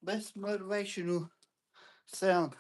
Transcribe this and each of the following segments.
best motivational sound.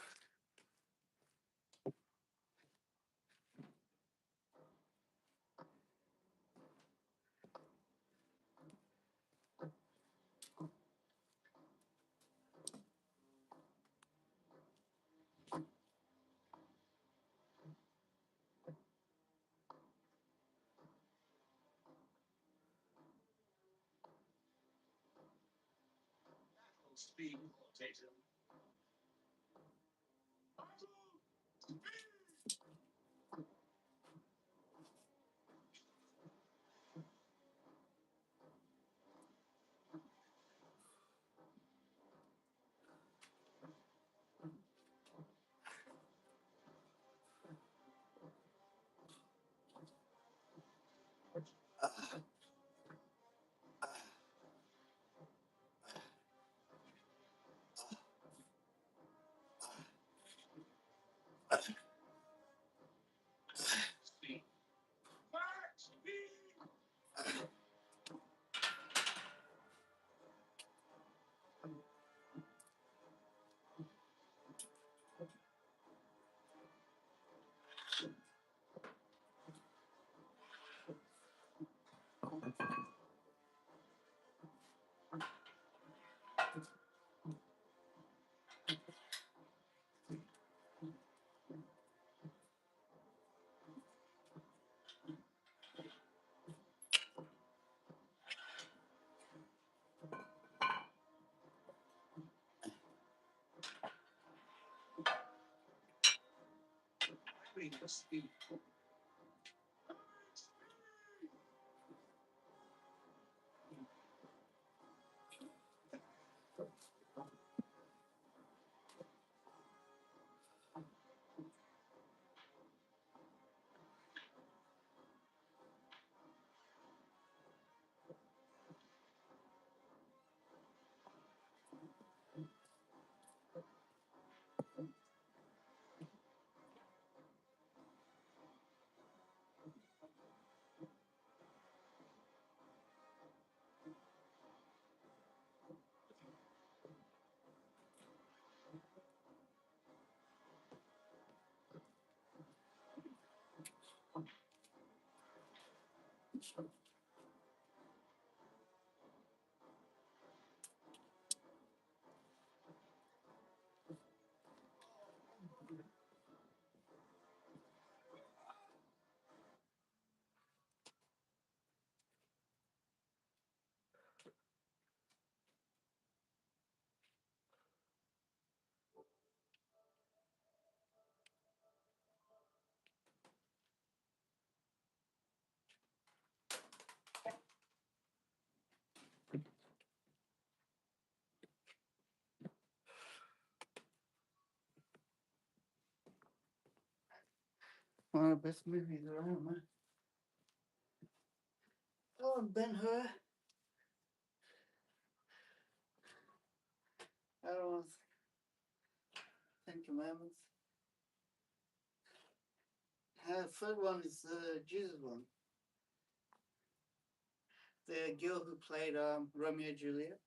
One of the best movies around, man. Oh, Ben Hur. I don't know. Ten Commandments. Third one is Jesus one. The girl who played Romeo and Juliet.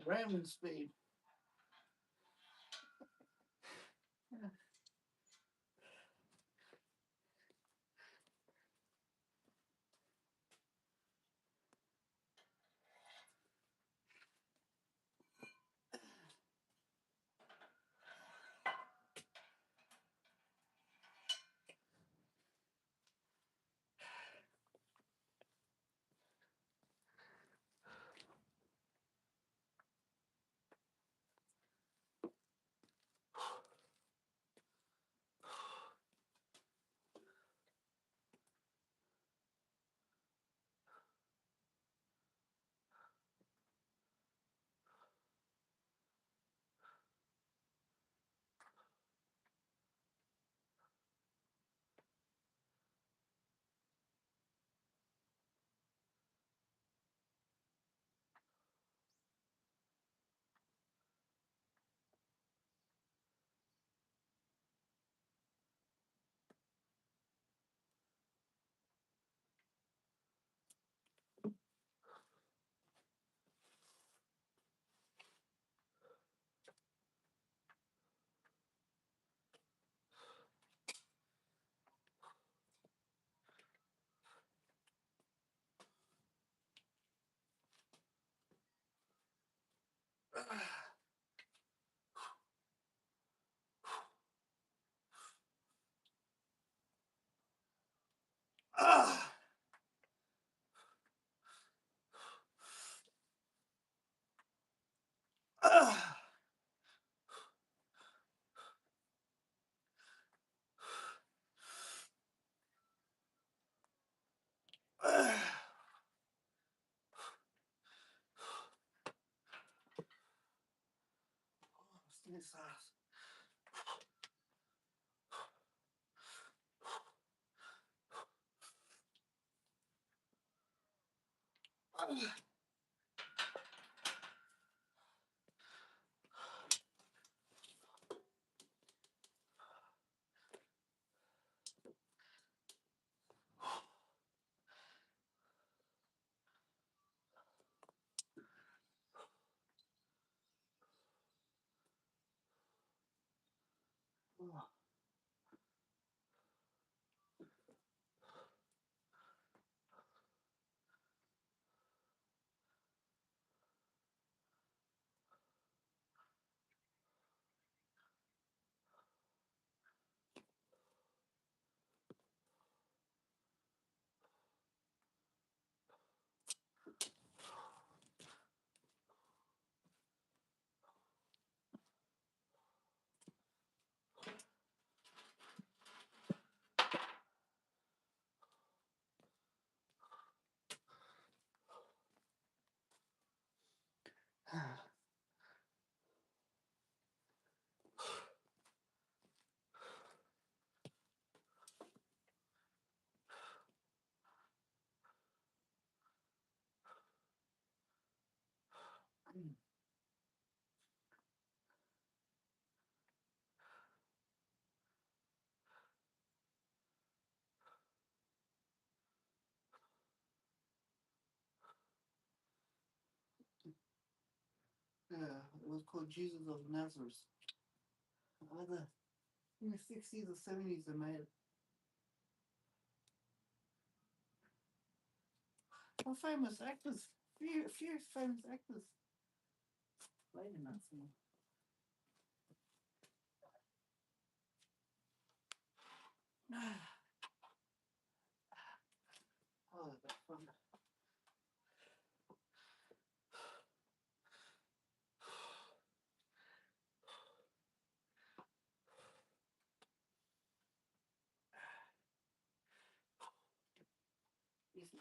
Ramming speed. Ah! Ah! Ah! Stay soft. Ah! Yeah, it was called Jesus of Nazareth. Either in the 60s or 70s they made it. Well, famous actors. Few famous actors. Played in that film. Oh, that's fun. Easy.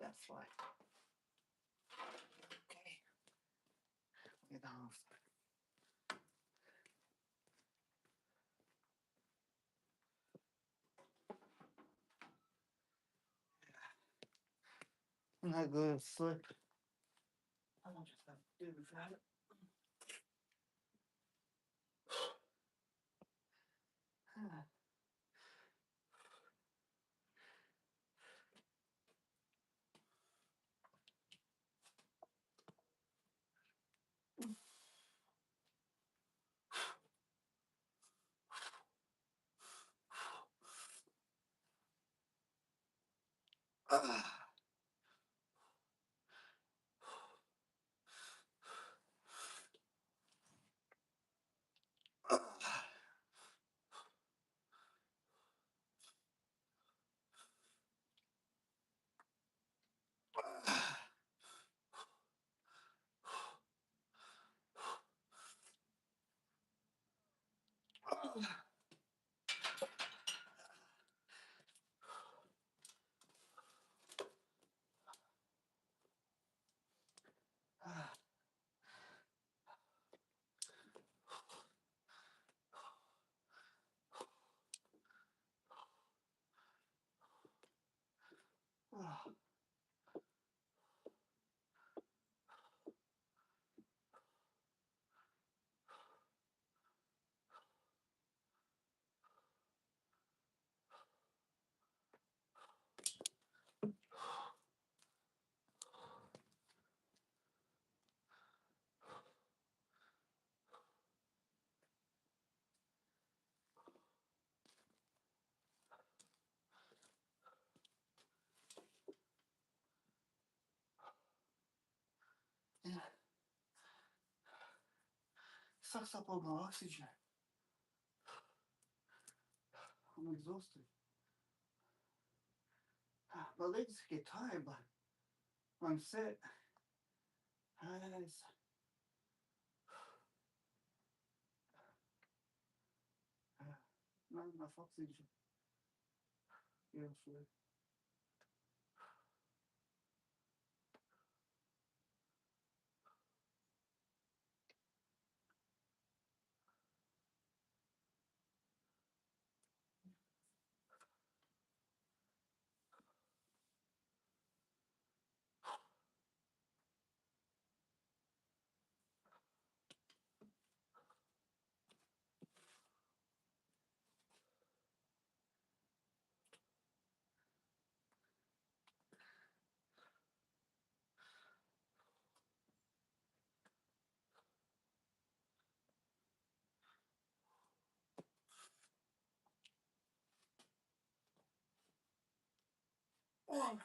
That's why. Okay. Get down. I'm not going to sleep. I'll just have to do without it. Ah. Ah. Yeah. Sucks up all my oxygen. I'm exhausted. My legs get tired, but I'm set. It's, not enough oxygen. Yeah, sure. Oh.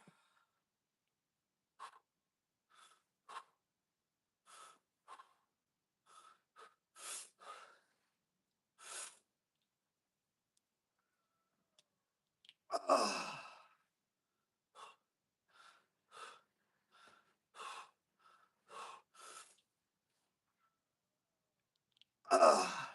Ah. Ah. Ah.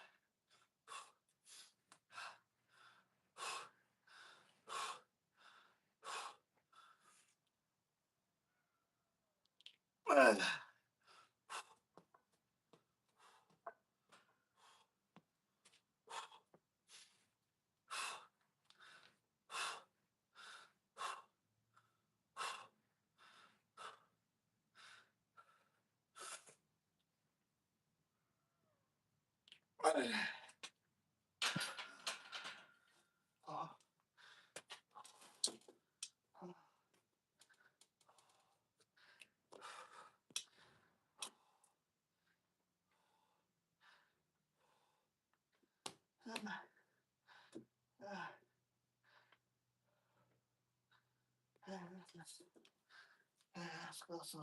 Let's go slow.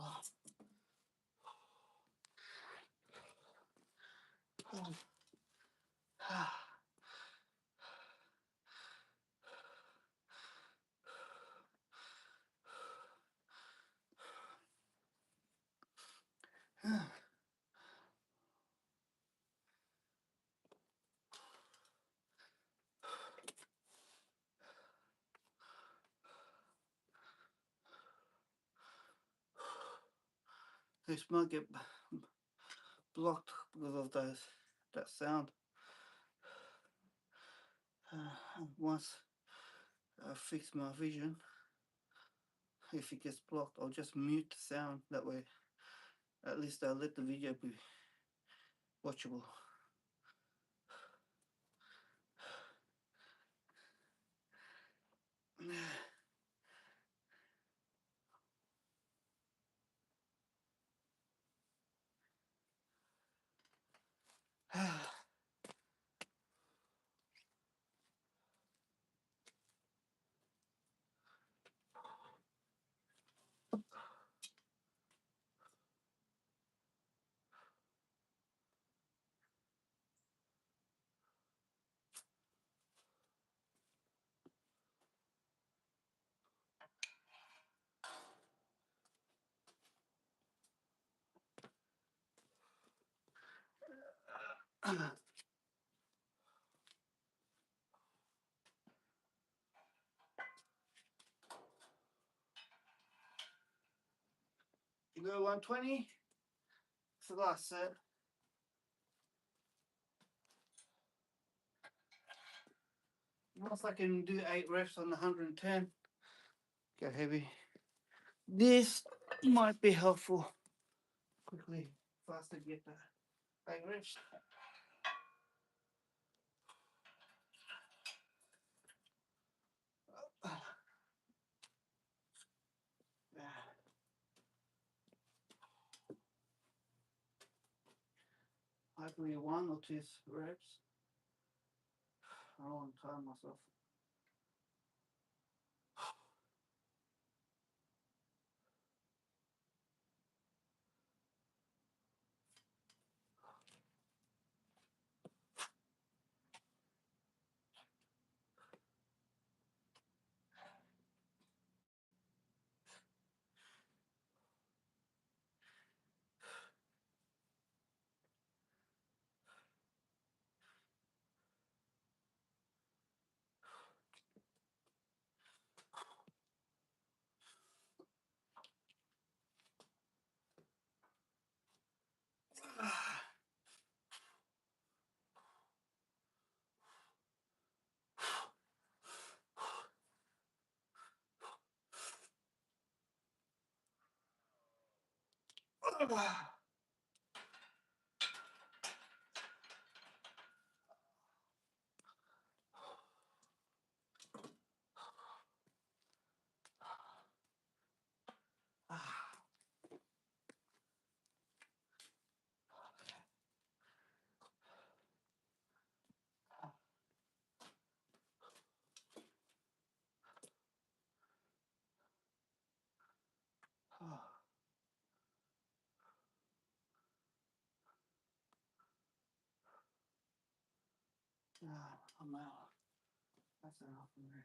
This might get blocked because of that sound. Once I fix my vision, if it gets blocked, I'll just mute the sound. That way, at least I'll let the video be watchable. You go 120. It's the last set. Once I can do 8 reps on the 110, go heavy. This might be helpful. Quickly, faster get the 8 reps. Hopefully 1 or 2 reps. I don't want to time myself. I'm out. That's enough for me.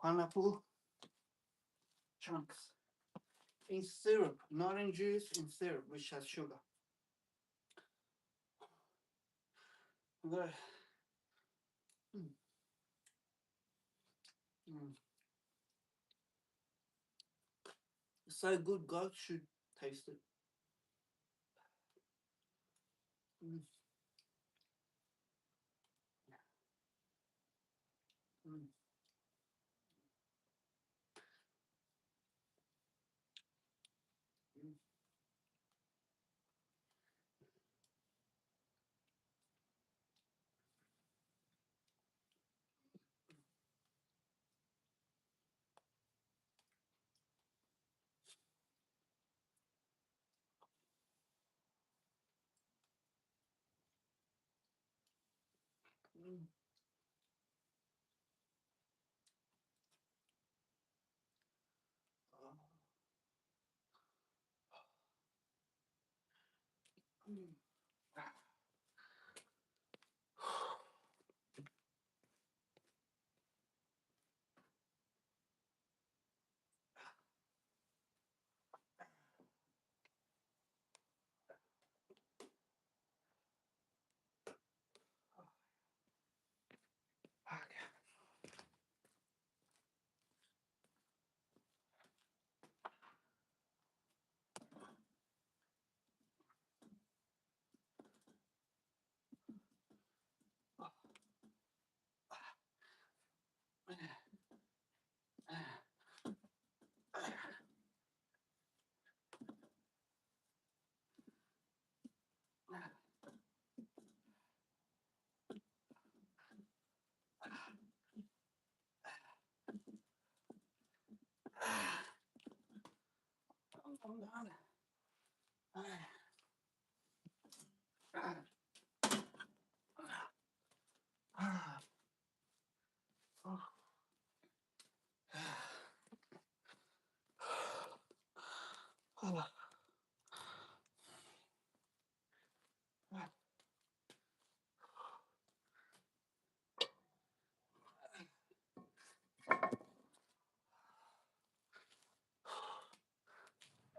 pineapple chunks in syrup, not in juice, in syrup, which has sugar. Good. Mm. Mm. So good, God should taste it. Mm. Mm. Mm. Mm.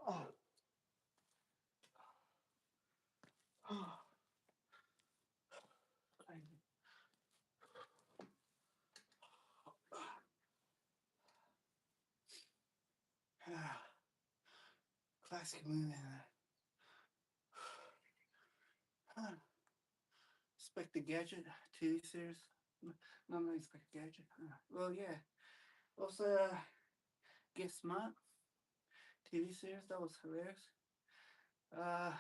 Oh. Mm. Okay. I'm done. Classic movie. Inspector Gadget TV series. No, no, Inspector Gadget. Well, yeah. Also, Get Smart TV series. That was hilarious. Uh,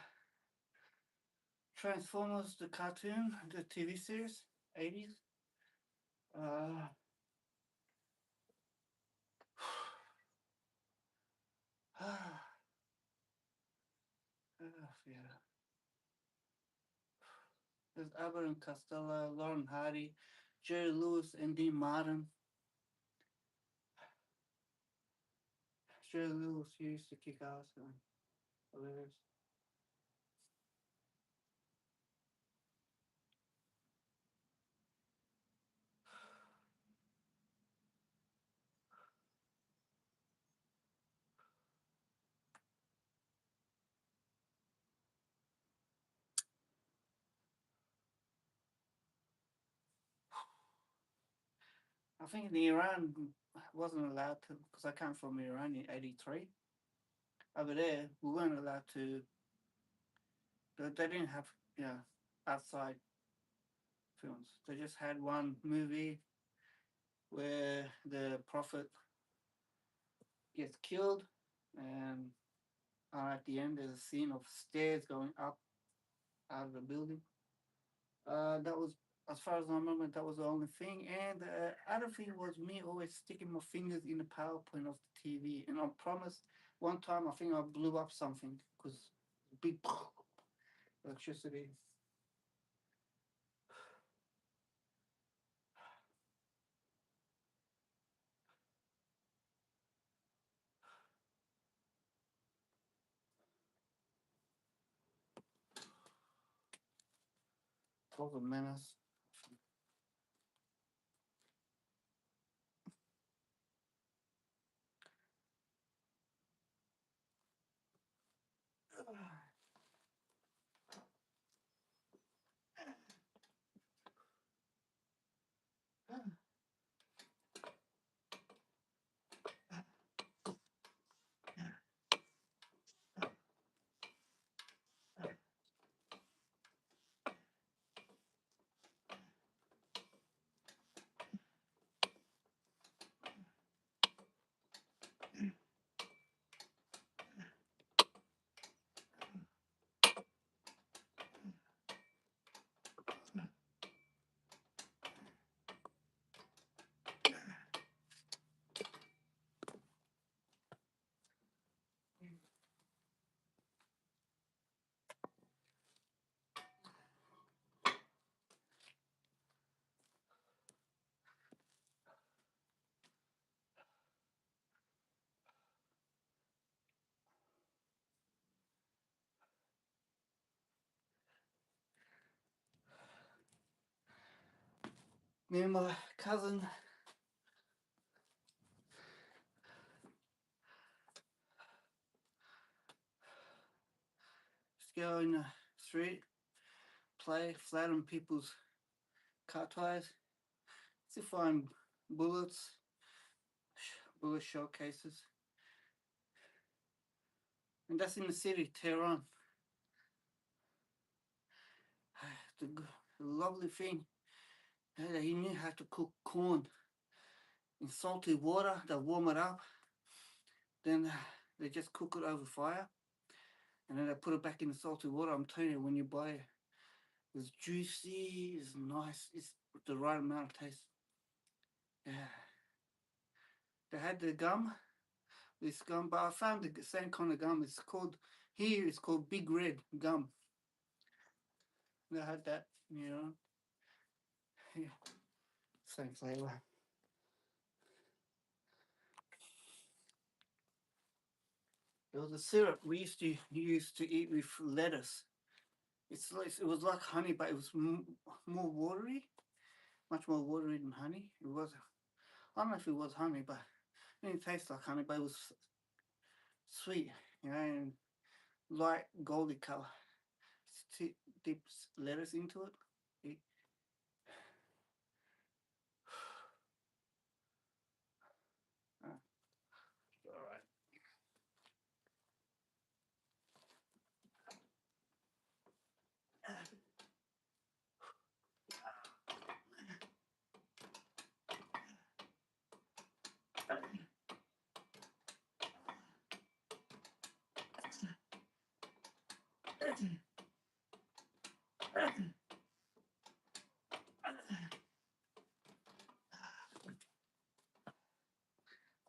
Transformers, the cartoon, the TV series, 80s. Uh, yeah. There's Abbott and Costello, Lauren Hardy, Jerry Lewis, and Dean Martin. Jerry Lewis used to kick ass and hilarious. I think in Iran wasn't allowed to, because I came from Iran in '83. Over there, we weren't allowed to. They didn't have, yeah, outside films. They just had one movie where the prophet gets killed, and at the end there's a scene of stairs going up out of the building. That was, as far as I remember, that was the only thing. And the other thing was me always sticking my fingers in the PowerPoint of the TV. And I promise, one time I think I blew up something because big electricity. It was a menace. Me and my cousin just go in the street, play, flatten people's car tires, to find bullets, bullet shell cases. And that's in the city, Tehran. The lovely thing that he knew how to cook corn in salty water. They warm it up, then they just cook it over fire, and then they put it back in the salty water. I'm telling you, when you buy it, it's juicy, it's nice, it's the right amount of taste. Yeah. They had the gum, this gum, but I found the same kind of gum. It's called, here it's called Big Red gum. They had that, yeah, same flavor. It was a syrup we used to use to eat with lettuce. It's like, it was like honey, but it was more watery, much more watery than honey. It was, I don't know if it was honey, but it didn't taste like honey, but it was sweet, and light goldy color. Dips lettuce into it. It all right.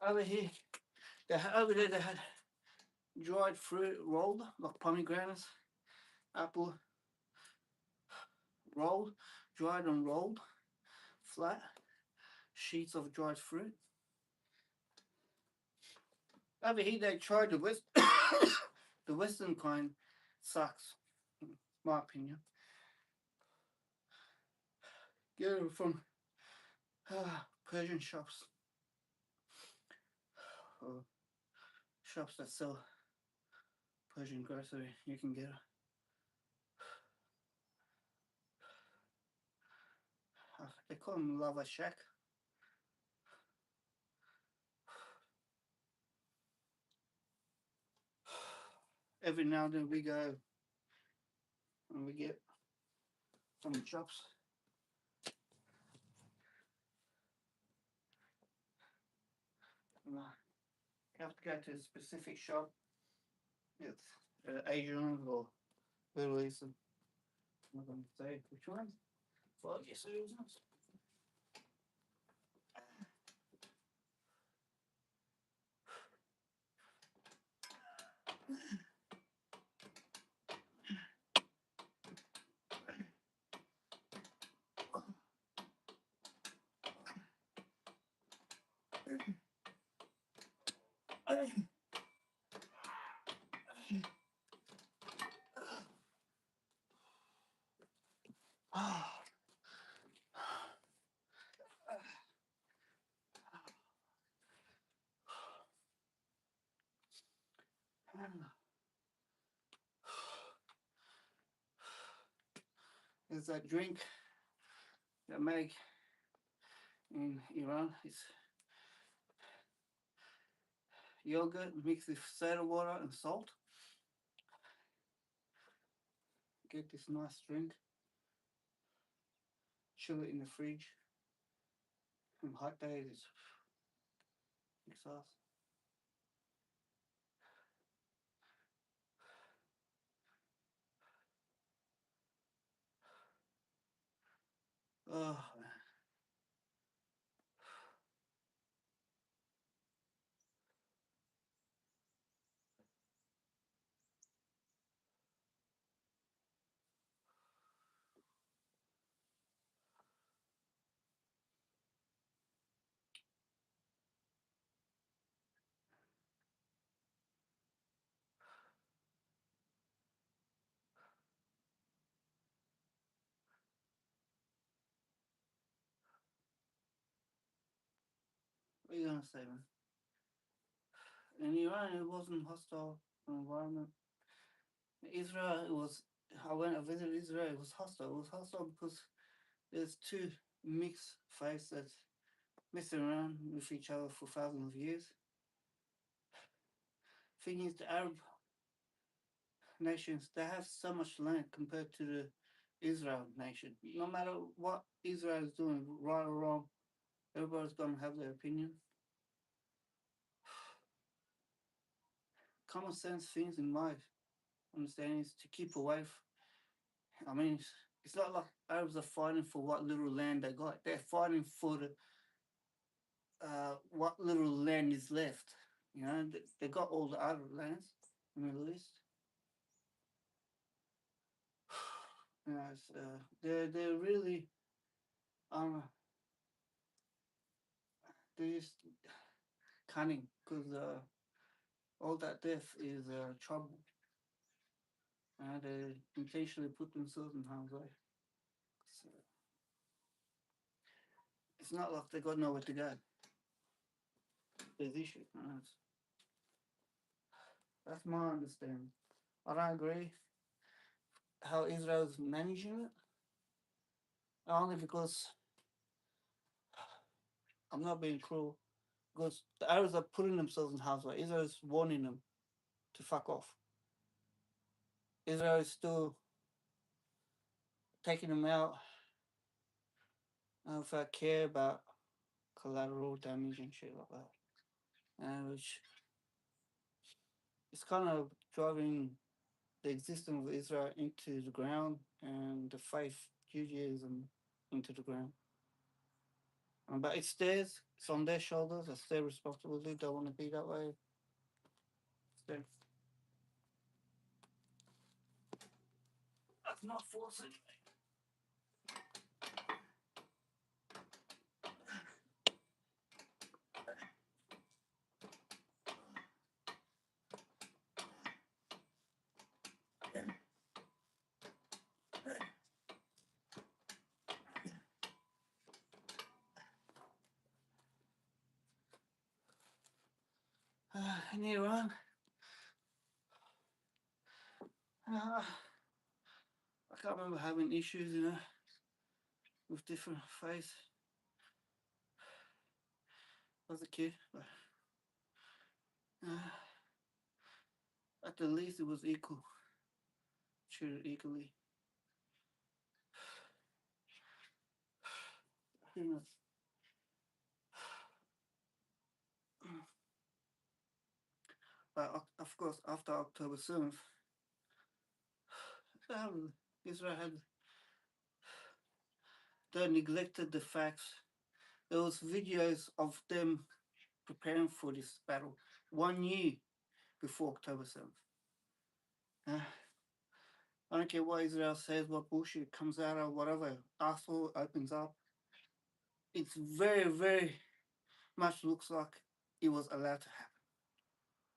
Over here, over there they had dried fruit rolled, like pomegranates, apple rolled, dried and rolled, flat sheets of dried fruit. Over here they tried the the Western kind. Sucks, my opinion. Get it from Persian shops, or shops that sell Persian grocery. You can get it. They call them Lava Shack. Every now and then we go and we get some shops. You have to go to a specific shop. It's Asian or Middle Eastern. I'm not going to say which ones. Well, yes, it is. There's a drink they make in Iran. It's yogurt mixed with soda water and salt. Get this nice drink. Chill it in the fridge. On hot days, it's sauce. Oh, What are you gonna say, man? In Iran, it wasn't hostile environment. Israel, it was. I visited Israel. It was hostile. It was hostile because there's two mixed faiths that messing around with each other for thousands of years. Thing is, the Arab nations, they have so much land compared to the Israel nation. No matter what Israel is doing, right or wrong, everybody's gonna have their opinion. Common sense things in my understanding is to keep away. I mean, it's not like Arabs are fighting for what little land they got. They're fighting for the what little land is left. You know, they got all the other lands in the Middle East. You know, they're really um they're just cunning because all that death is trouble. They intentionally put themselves in harm's way. So it's not like they got nowhere to go. There's issues. That's my understanding. I don't agree how Israel's managing it, only because I'm not being cruel. Because the Arabs are putting themselves in harm's way. Israel is warning them to fuck off. Israel is still taking them out without care about collateral damage and shit like that. Which is kind of driving the existence of Israel into the ground and the faith Judaism into the ground. But it's theirs, it's on their shoulders, it's their responsibility. They want to be that way. It's their... That's not forcing me. In Iran, I can't remember having issues, with different faiths as a kid. But, at the least, it was equal, treated equally. You know, but of course, after October 7th, Israel had they neglected the facts. There was videos of them preparing for this battle 1 year before October 7th. I don't care what Israel says, what bullshit comes out or whatever, asshole opens up. It's very, very much looks like it was allowed to happen.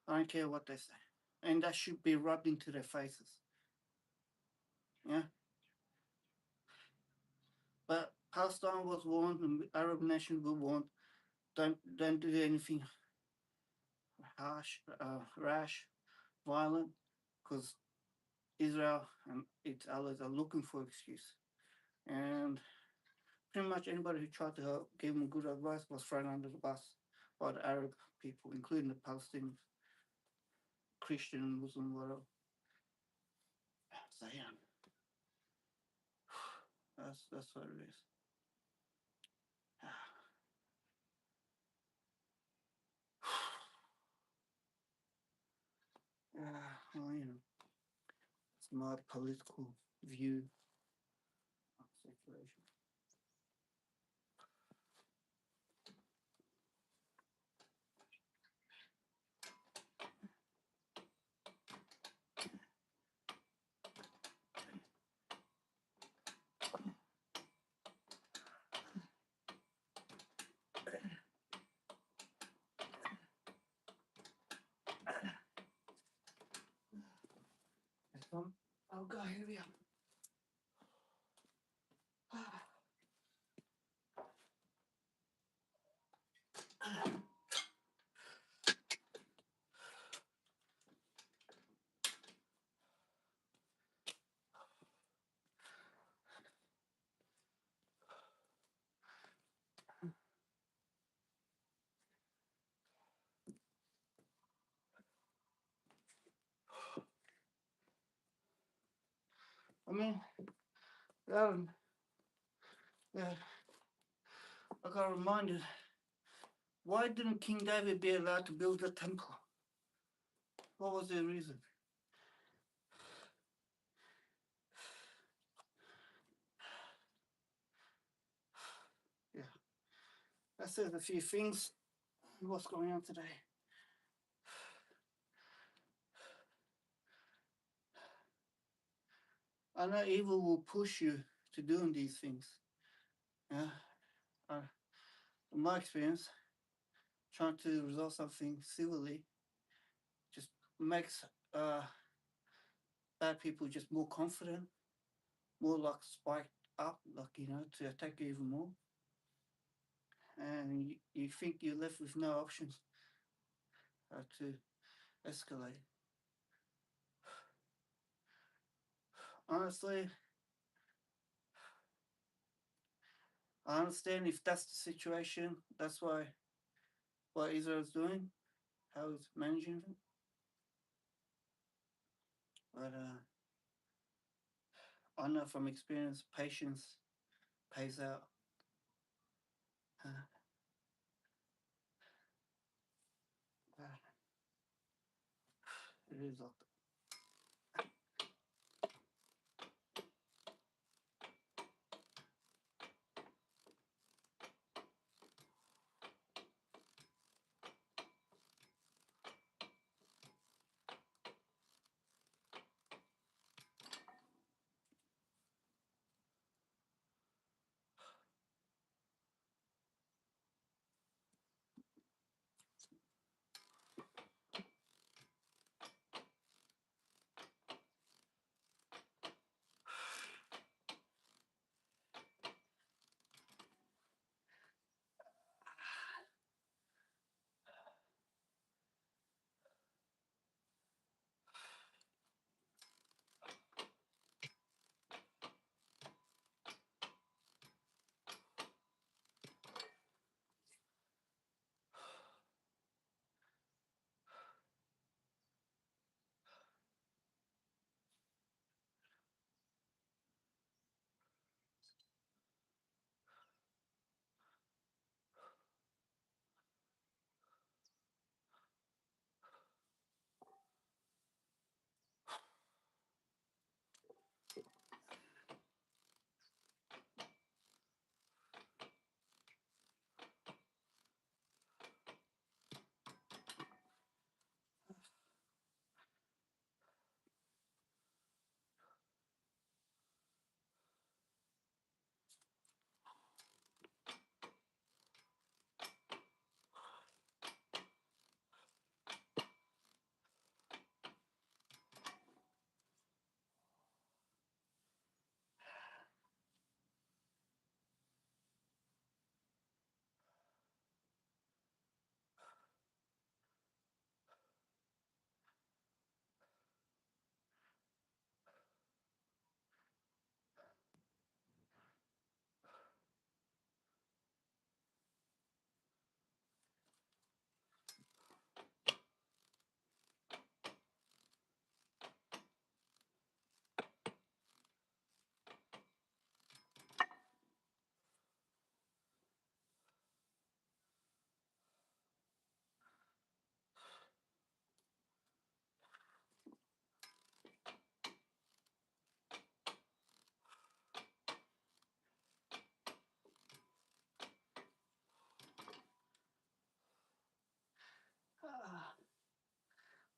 I don't care what they say. And that should be rubbed into their faces. Yeah. But Palestine was warned, and Arab nations were warned, don't do anything harsh, rash, violent, because Israel and its allies are looking for excuse. And pretty much anybody who tried to help, gave them good advice, was thrown under the bus by the Arab people, including the Palestinians, Christian, Muslim, whatever. So yeah, that's what it is. Well, it's my political view of the situation. Oh God, here we are. mean, um, yeah, I got reminded, why didn't King David be allowed to build a temple? What was the reason? Yeah, that says a few things. What's going on today? I know evil will push you to doing these things. Yeah, in my experience, trying to resolve something civilly just makes bad people just more confident, more like spiked up, like, to attack you even more. And you think you're left with no options to escalate. Honestly, I understand if that's the situation. That's why what Israel's doing, how it's managing it. But I know from experience, patience pays out. Uh, it is like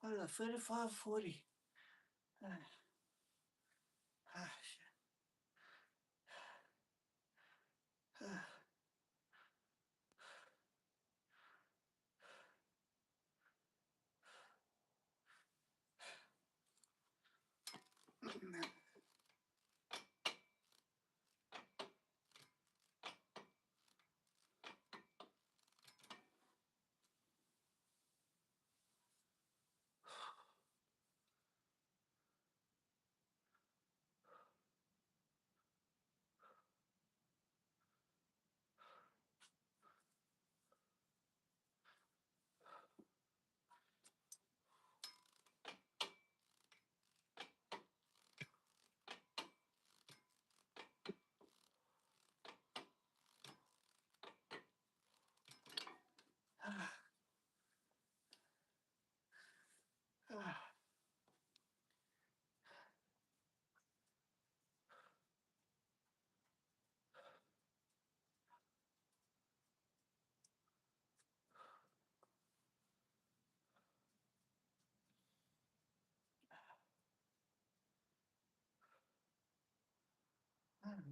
what is that, 35, 40? Shit.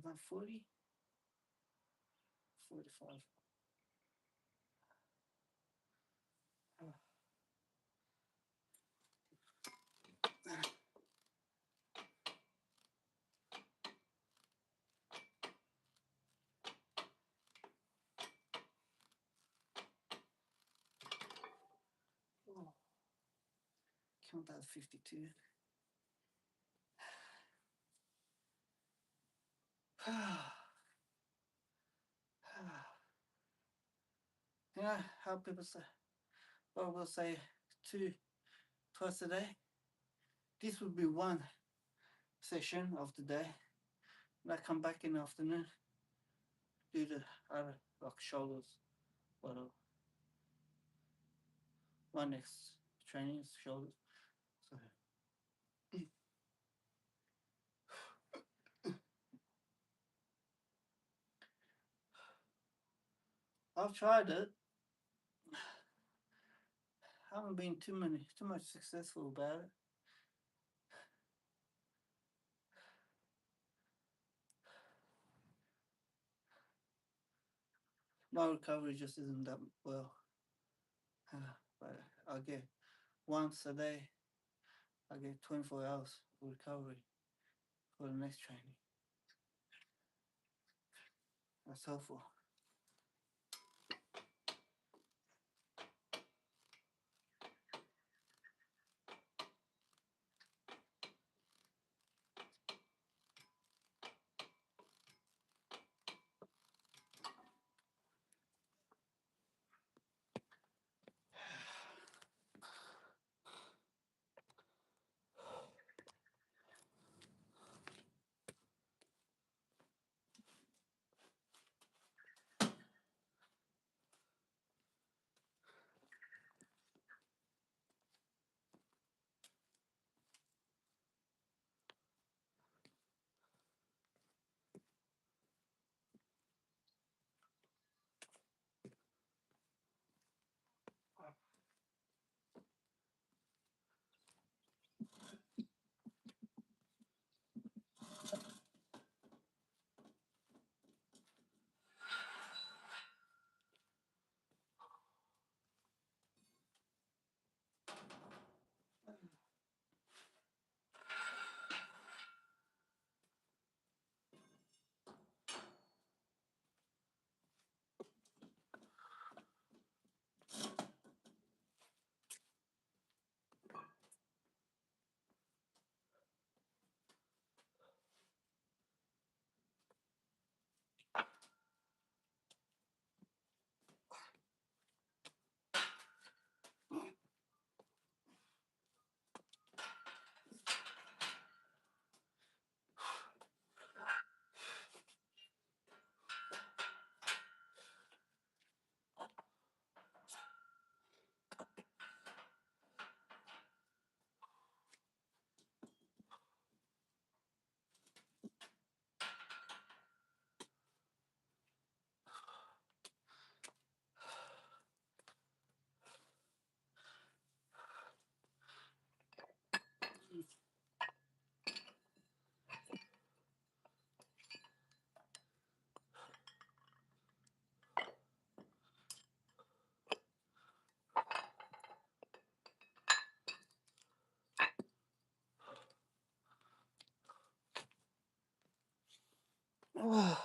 done 40, 45. Oh, count that 52. Yeah, how people say, well, we'll say twice a day. This would be one session of the day. And I come back in the afternoon, do the other, like shoulders, whatever. One next training is shoulders. So I've tried it. I haven't been too much successful about it. My recovery just isn't that well. But I get once a day, I get 24 hours of recovery for the next training. That's helpful. Oh.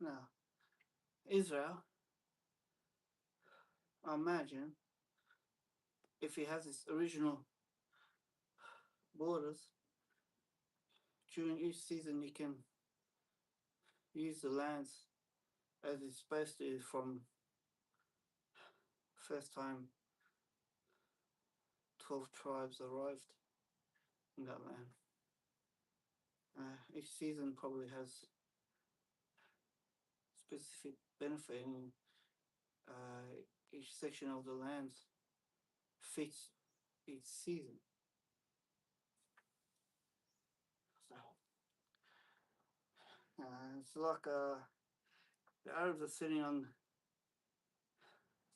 Now, Israel, I imagine, if it has its original borders, during each season you can use the lands as it's supposed to from first time 12 tribes arrived in that land. Each season probably has specific benefit in each section of the lands fits each season. So it's like the Arabs are sitting on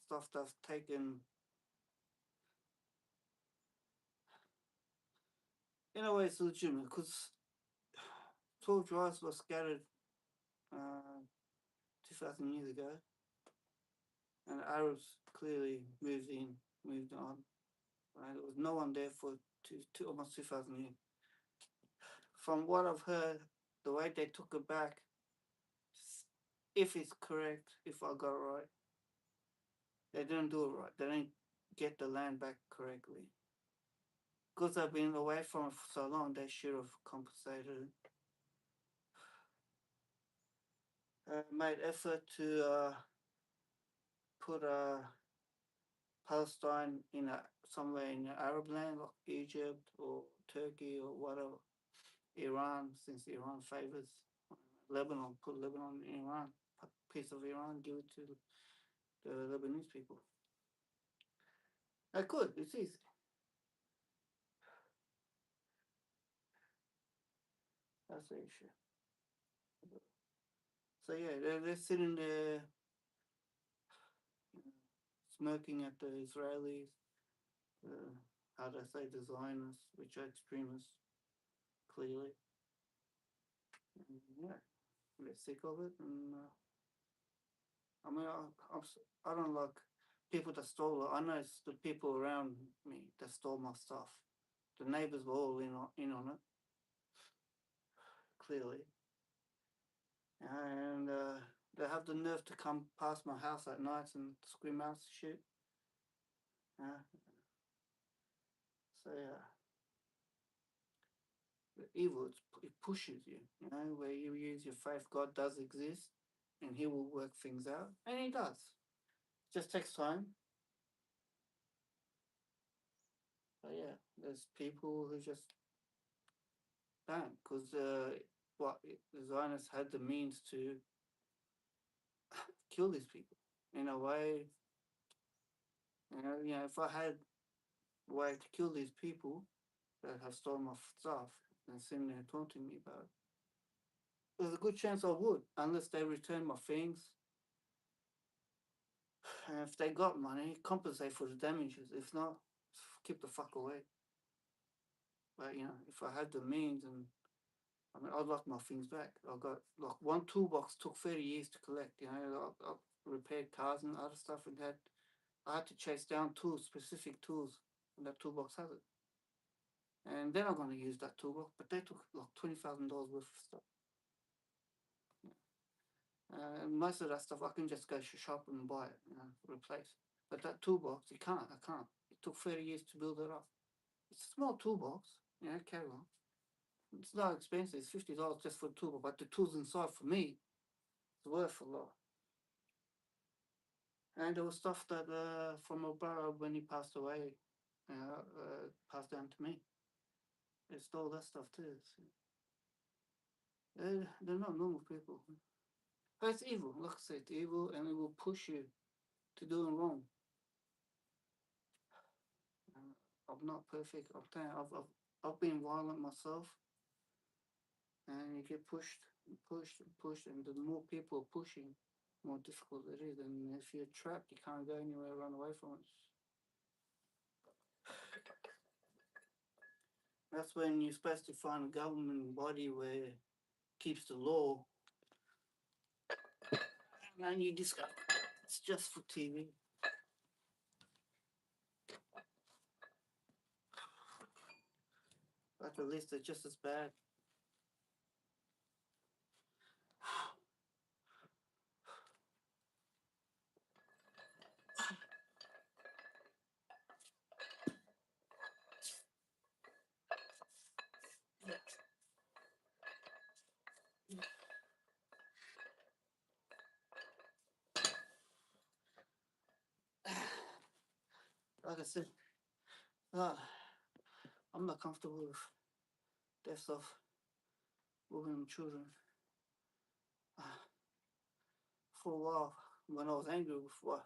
stuff that's taken, in a way it's legitimate because 12 tribes were scattered 2,000 years ago, and the Arabs clearly moved on. Right? There was no one there for almost 2,000 years. From what I've heard, the way they took it back, if it's correct, if I got it right, they didn't do it right. They didn't get the land back correctly. Because they've been away from it for so long, they should have compensated. Made effort to put Palestine in somewhere in the Arab land, like Egypt or Turkey or whatever. Iran, since Iran favors Lebanon, put Lebanon in Iran, a piece of Iran, give it to the Lebanese people. I could, it's easy. That's the issue. So yeah, they're sitting there smirking at the Israelis, how do I say, the Zionists, which are extremists, clearly. And yeah, they're sick of it. And I mean, I don't like people that stole it. I know it's the people around me that stole my stuff. The neighbors were all in on it, clearly. And they have the nerve to come past my house at night and scream out shit. So yeah, the evil, it pushes you, where you use your faith. God does exist, and He will work things out, and He does. It just takes time. But yeah, there's people who just don't, because what the Zionists had the means to kill these people in a way. If I had a way to kill these people that have stolen my stuff and sitting there taunting me about it, there's a good chance I would, unless they return my things. And if they got money, compensate for the damages. If not, keep the fuck away. But if I had the means, and I mean, I'd like my things back. I got like one toolbox took 30 years to collect. I repaired cars and other stuff, and I had to chase down tools, specific tools, and that toolbox has it. And they're not going to use that toolbox, but they took like $20,000 worth of stuff. And most of that stuff I can just go shop and buy it, replace. But that toolbox, I can't. It took 30 years to build it up. It's a small toolbox, carry on. It's not expensive. It's $50 just for the toolbox, but the tools inside for me is worth a lot. And there was stuff that from my brother when he passed away, passed down to me. They stole that stuff too. So they're not normal people. But it's evil. Like I said, it's evil, and it will push you to doing wrong. I'm not perfect. I'm telling you, I've been violent myself, and you get pushed, and pushed, and pushed, and the more people are pushing, more difficult it is. And if you're trapped, you can't go anywhere, run away from it. That's when you're supposed to find a government body where it keeps the law, and you discover it's just for TV. But at least they're just as bad. like I said, uh, I'm not comfortable with deaths of women and children. Uh, for a while, when I was angry with what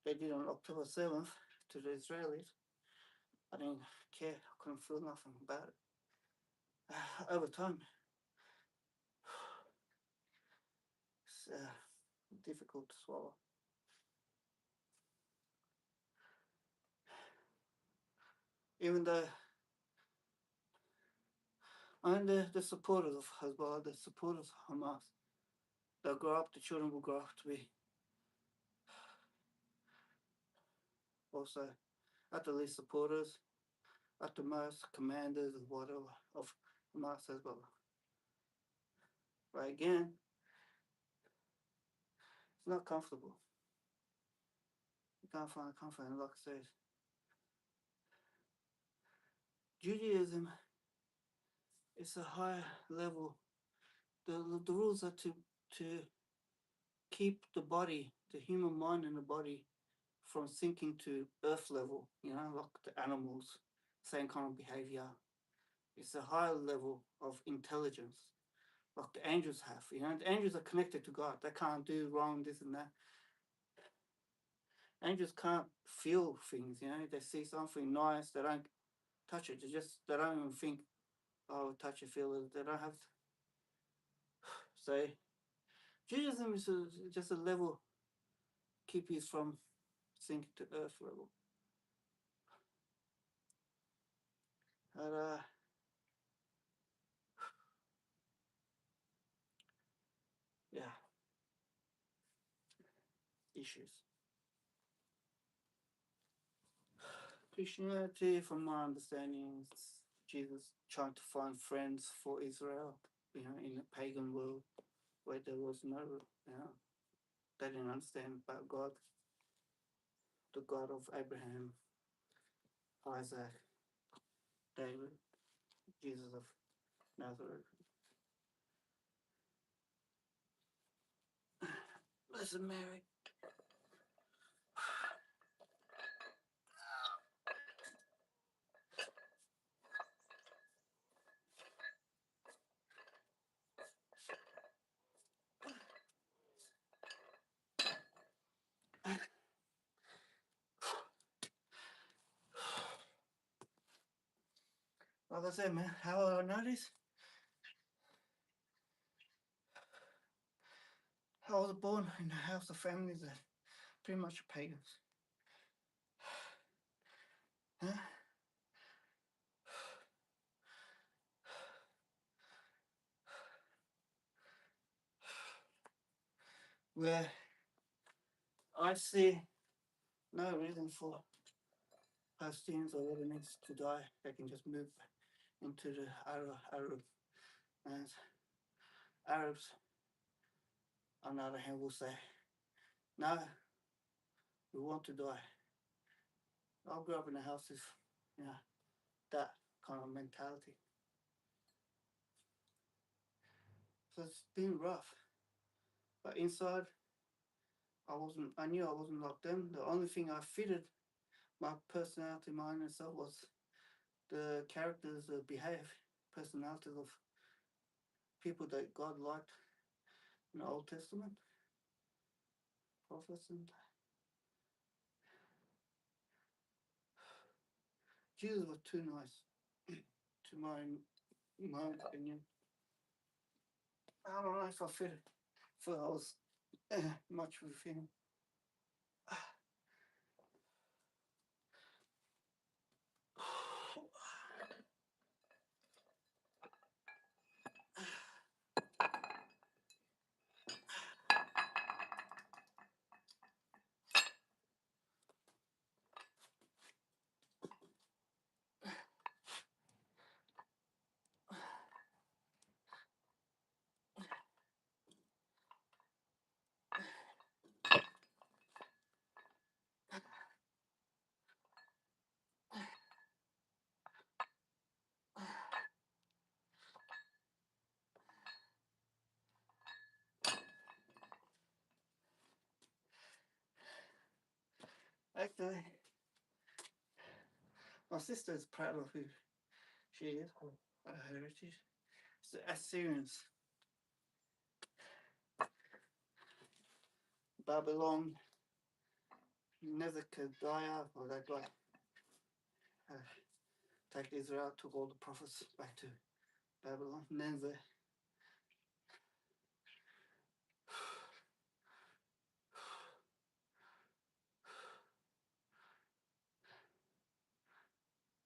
they did on October 7th to the Israelis, I didn't care. I couldn't feel nothing about it. Over time, it's difficult to swallow. Even though, and the supporters of Hezbollah, the supporters of Hamas, they'll grow up, the children will grow up to be also, at the least, supporters, at the most, commanders, or whatever, of Hamas Hezbollah. But again, it's not comfortable. You can't find comfort. And like I said, Judaism is a higher level. The rules are to keep the body, the human mind and the body, from sinking to earth level, like the animals, same kind of behavior. It's a higher level of intelligence, like the angels have. The angels are connected to God. They can't do wrong, this and that. Angels can't feel things, They see something nice, they don't touch it. They don't even think, oh, touch it, feel it. They don't have to. So Judaism is just a level keep you from sinking to earth level. And, yeah, issues. Christianity, from my understanding, is Jesus trying to find friends for Israel, in a pagan world where there was no, they didn't understand about God, the God of Abraham, Isaac, David, Jesus of Nazareth. Listen, Mary. Like I said, man, how I noticed, I was born in a house of families that pretty much are pagans. Huh? Where I see no reason for Palestinians or Lebanese to die. They can just move into the Arab lands. Arabs, on the other hand, will say, no, we want to die. I grew up in a house with, that kind of mentality. So it's been rough. But inside, I knew I wasn't like them. The only thing I fitted my personality, mind and self, was the characters, personalities of people that God liked in the Old Testament, prophets, and Jesus was too nice, to my opinion. I don't know if I fit it, for I was much with him. Actually, sister is proud of who she is, her heritage. It's the Assyrians, Babylon, Nebuchadnezzar, or that guy, uh, take Israel, took all the prophets back to Babylon. And then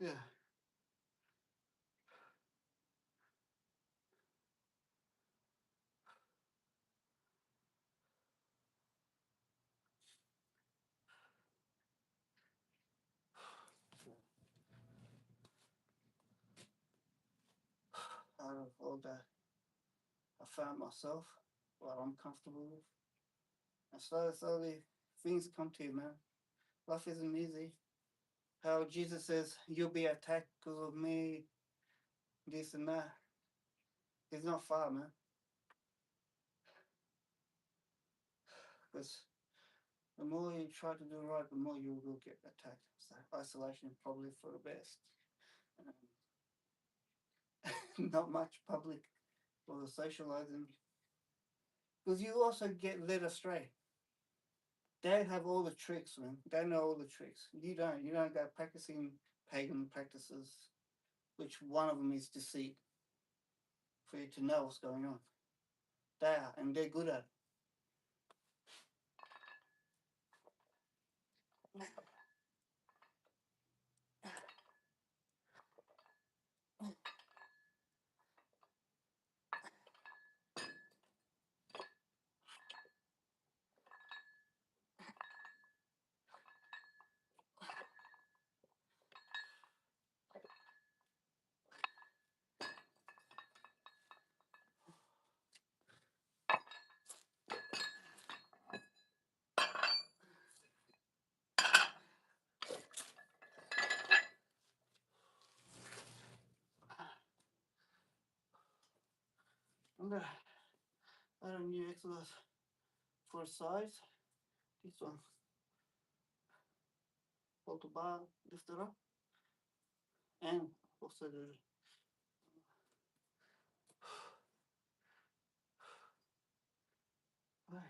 yeah, out of all that, I found myself what I'm comfortable with. And slowly, things come to you, man. Life isn't easy. How Jesus says, you'll be attacked because of me, this and that. It's not far, man. Because the more you try to do right, the more you will get attacked. So isolation is probably for the best. Not much public or socializing. Because you also get led astray. They have all the tricks, man. They know all the tricks. You don't. You don't go practicing pagan practices, which one of them is deceit, for you to know what's going on. They are, and they're good at it. I'm gonna add a new exercise for size. This one, hold the bar, lift it up, and also the right.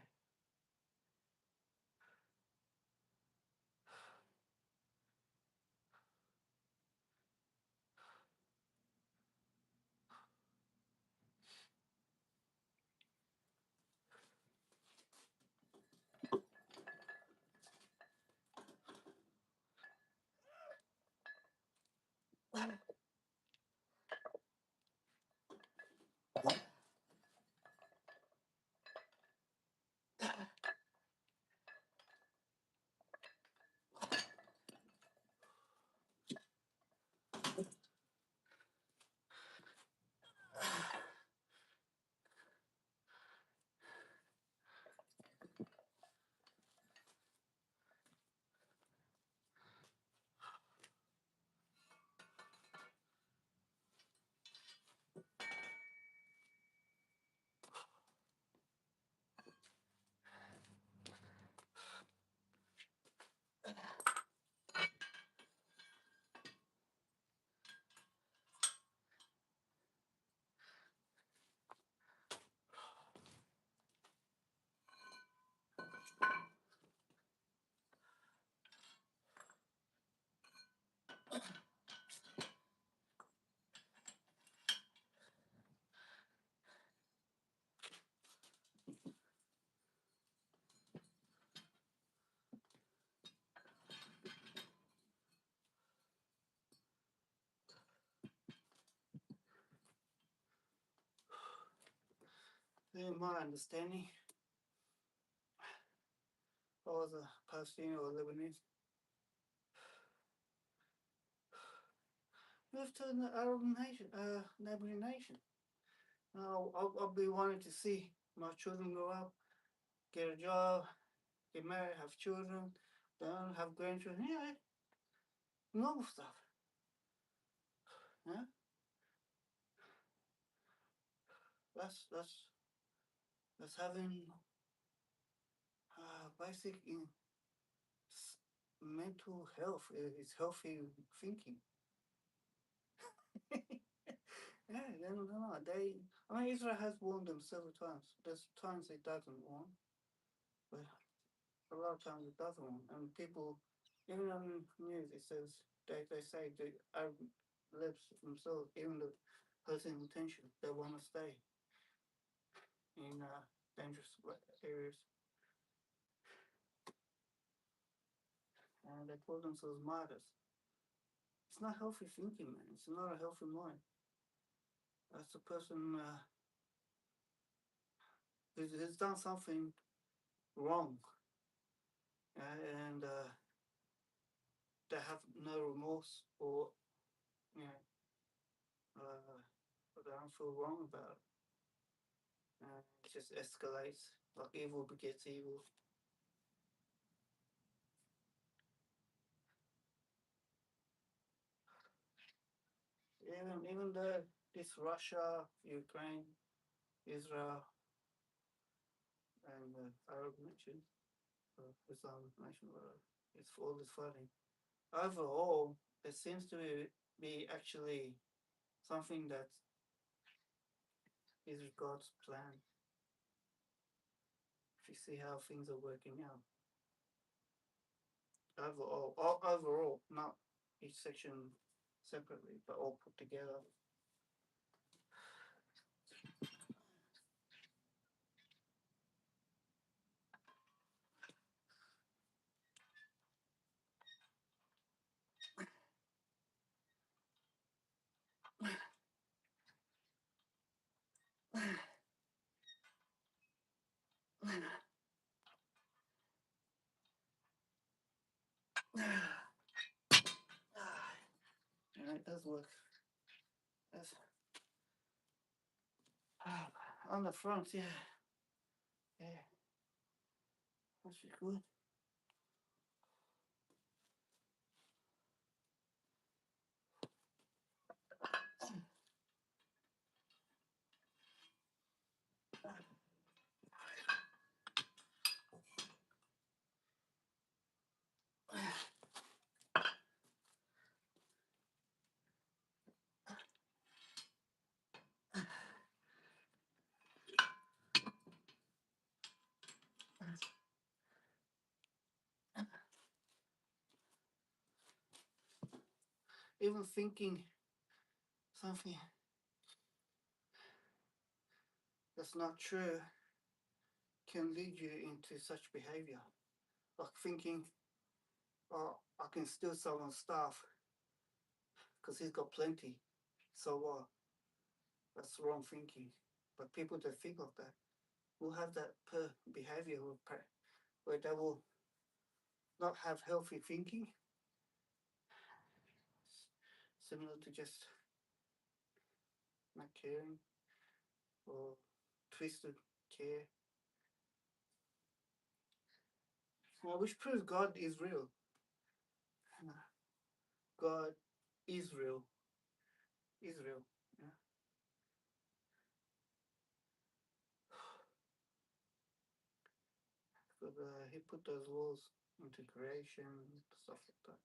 In my understanding, I was a Palestinian or Lebanese. Moved to an Arab nation, neighboring nation. I'll be wanting to see my children grow up, get a job, get married, have children, then have grandchildren. Yeah, normal stuff. Yeah, that's having basic in mental health. It's healthy thinking. Yeah, no. I mean, Israel has warned them several times. There's times it doesn't warn, but a lot of times it doesn't warn. And people, even on news, it says they say the Arab lives themselves, even the person intention, they want to stay in dangerous areas, and they call themselves martyrs. It's not healthy thinking, man. It's not a healthy mind. That's a person who's done something wrong, and they have no remorse or you know, they don't feel wrong about it. It just escalates. Like evil begets evil. Even though this Russia, Ukraine, Israel, and Arab nations, Islamic nation, it's all this fighting. Overall, it seems to be actually something that is God's plan. If you see how things are working out, overall, not each section separately, but all put together. Yeah, it does work. That's, on the front, yeah. Yeah, that's good. Even thinking something that's not true can lead you into such behavior. Like thinking, oh, I can steal someone's stuff because he's got plenty. So what? That's wrong thinking. But people that think of that will have that behavior where they will not have healthy thinking, similar to just not caring or twisted care, which proves God is real. God is real. Israel. Yeah. But he put those laws into creation, stuff like that.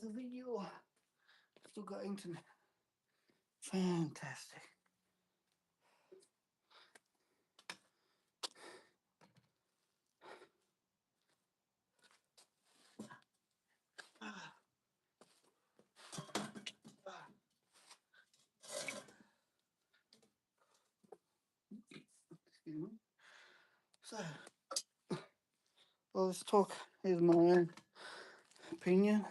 another video. Still got internet. Fantastic. Excuse me. So, well, let's talk. Here's my own opinion.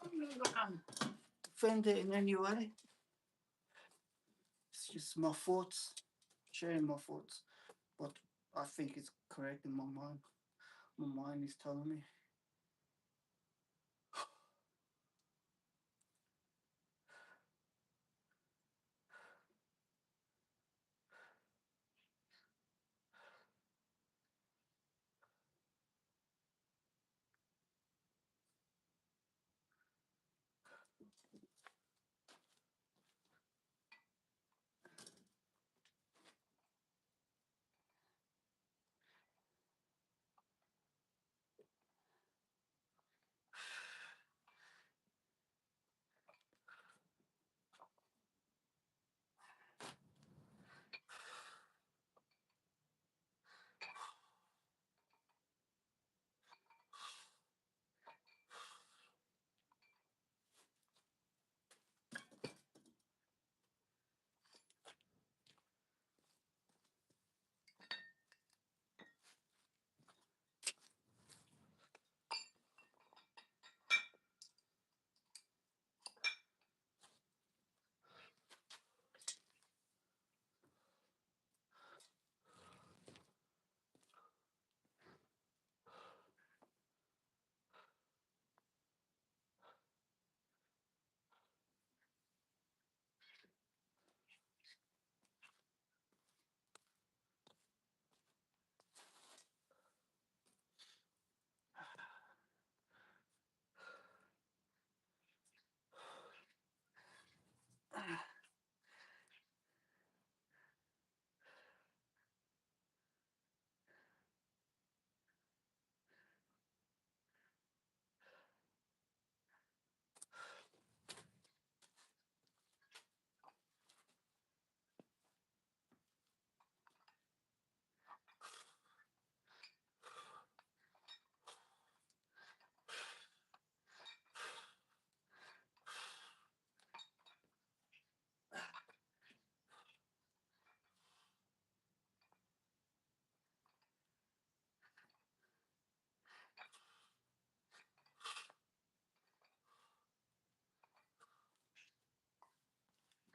I'm not gonna defend it in any way. It's just my thoughts, sharing my thoughts. What I think is correct in my mind. My mind is telling me.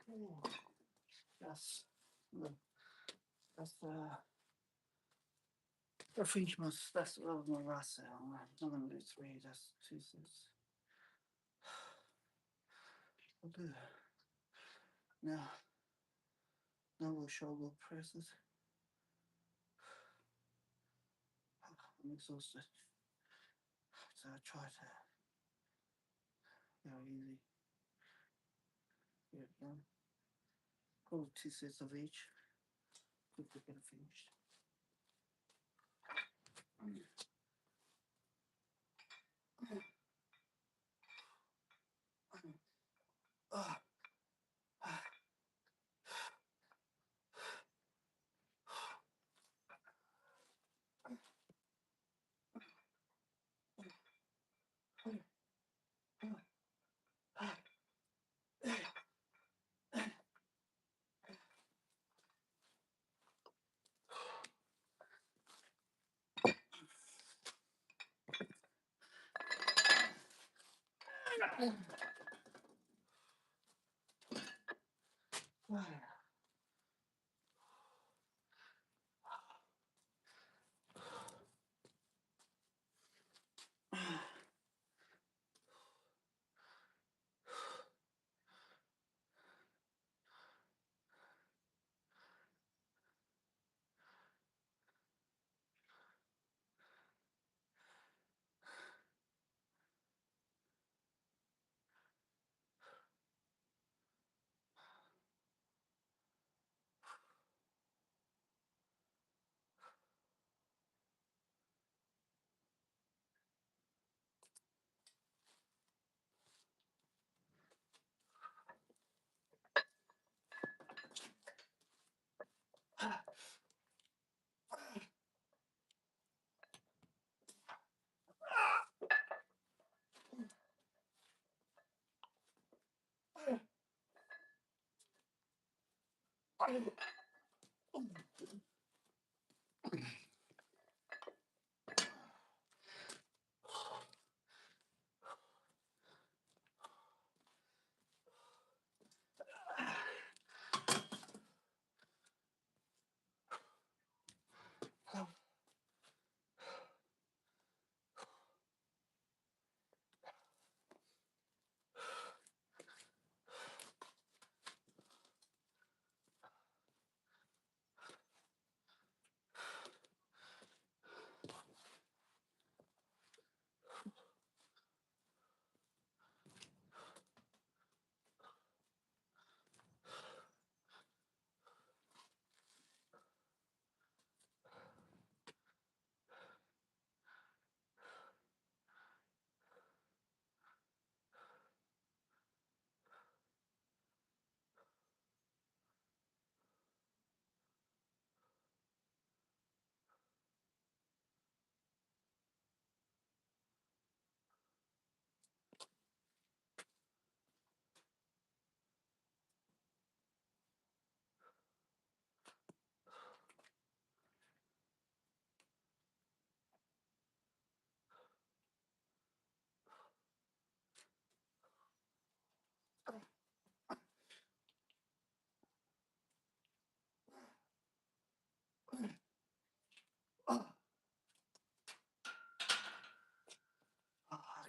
Oh, that's that's I think that's my last cell. I'm gonna do three. That's two sets. I'll do now. Now we'll shoulder presses. I'm exhausted, so I try to go easy. Get it done. Probably two sets of each. Quickly get it finished. Ah. I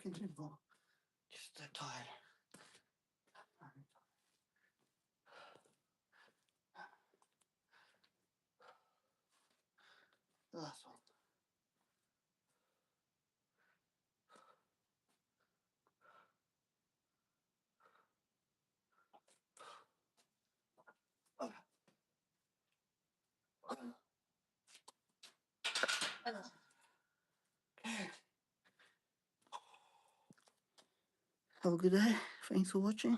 can do more. Just that tired. The last one. Have a good day. Thanks for watching.